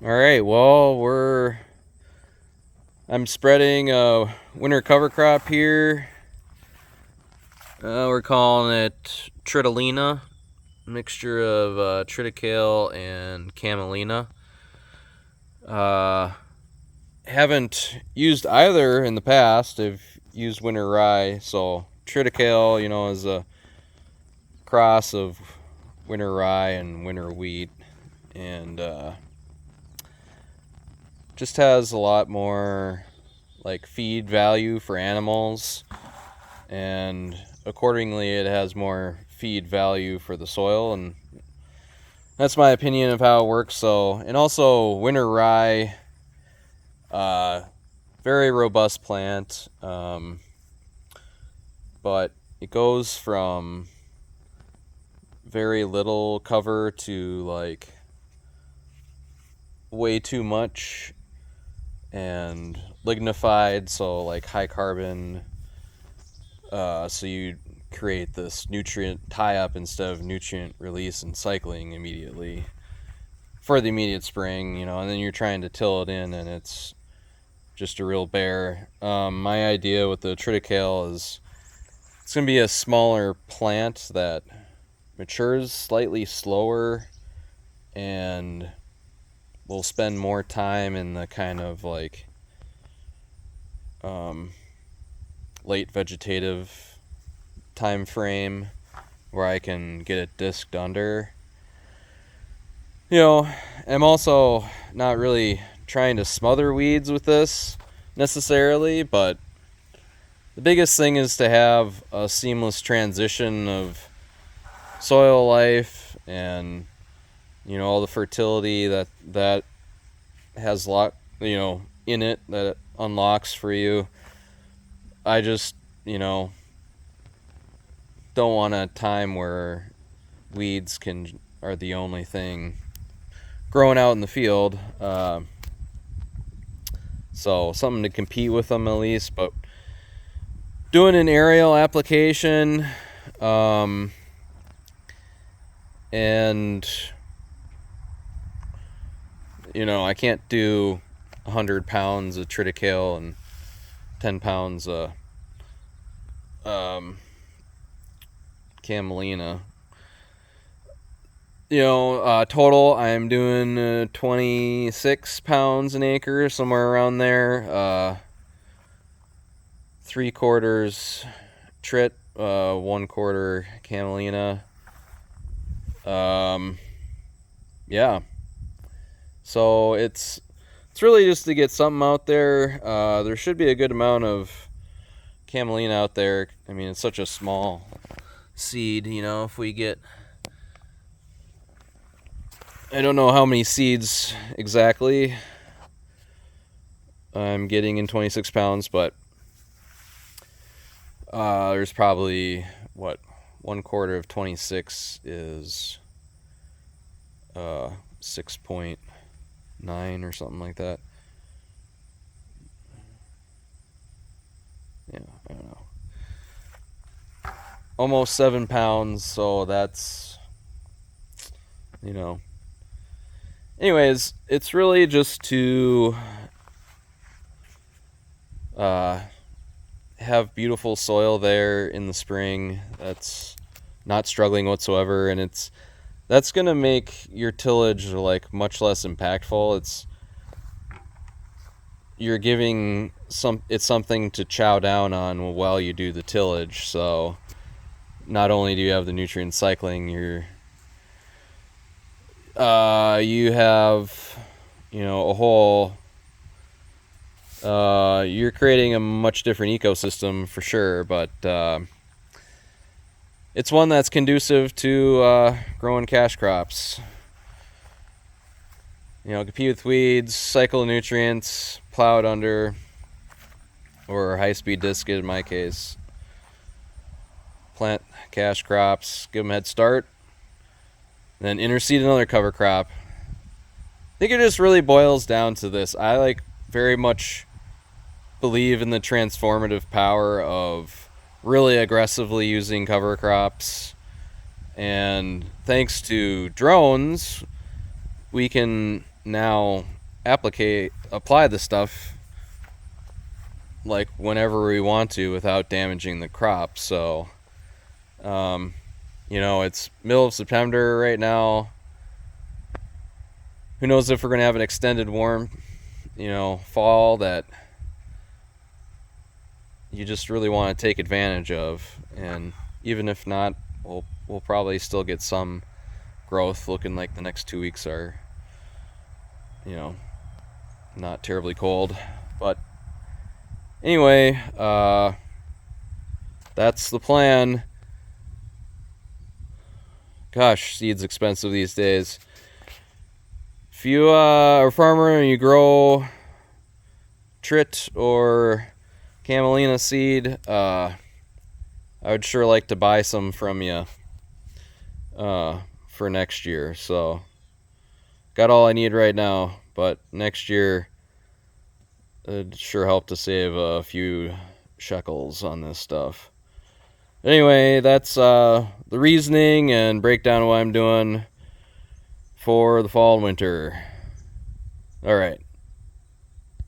All right, well, I'm spreading a winter cover crop here. We're calling it Tritalina, mixture of triticale and camelina. Haven't used either in the past. I've used winter rye, so triticale, is a cross of winter rye and winter wheat, and just has a lot more like feed value for animals, and accordingly it has more feed value for the soil, and that's my opinion of how it works. So, and also winter rye, very robust plant, but it goes from very little cover to like way too much and lignified, so like high carbon, so you create this nutrient tie-up instead of nutrient release and cycling immediately for the immediate spring, and then you're trying to till it in and it's just a real bear. My idea with the triticale is it's going to be a smaller plant that matures slightly slower and will spend more time in the kind of like late vegetative time frame where I can get it disked under. I'm also not really trying to smother weeds with this necessarily, but the biggest thing is to have a seamless transition of soil life and all the fertility that has in it that it unlocks for you. I just don't want a time where weeds are the only thing growing out in the field. So something to compete with them at least, but doing an aerial application, and I can't do 100 pounds of triticale and 10 pounds of camelina. Total I'm doing 26 pounds an acre, somewhere around there. 3/4 trit, 1/4 camelina. Yeah. So it's really just to get something out there. There should be a good amount of camelina out there. I mean, it's such a small seed, if we get, I don't know how many seeds exactly I'm getting in 26 pounds, but there's probably 1/4 of 26 is 6.9 or something like that. Yeah, I don't know. Almost 7 pounds, so that's, anyways, it's really just to have beautiful soil there in the spring that's not struggling whatsoever, and that's gonna make your tillage like much less impactful. You're giving it's something to chow down on while you do the tillage. So not only do you have the nutrient cycling, you have a whole, you're creating a much different ecosystem for sure, but it's one that's conducive to growing cash crops. Compete with weeds, cycle the nutrients, plow it under, or high-speed disc it in my case. Plant cash crops, give them a head start, then interseed another cover crop. I think it just really boils down to this. I very much believe in the transformative power of really aggressively using cover crops, and thanks to drones we can now apply the stuff like whenever we want to without damaging the crop. So, it's middle of September right now. Who knows if we're going to have an extended warm, fall that you just really want to take advantage of. And even if not, we'll probably still get some growth. Looking like the next 2 weeks are, not terribly cold. But anyway, that's the plan. Gosh, seed's expensive these days. If you are a farmer and you grow Trit or Camelina seed, I would sure like to buy some from you for next year. So, got all I need right now, but next year it'd sure help to save a few shekels on this stuff. Anyway, that's the reasoning and breakdown of what I'm doing for the fall and winter. All right.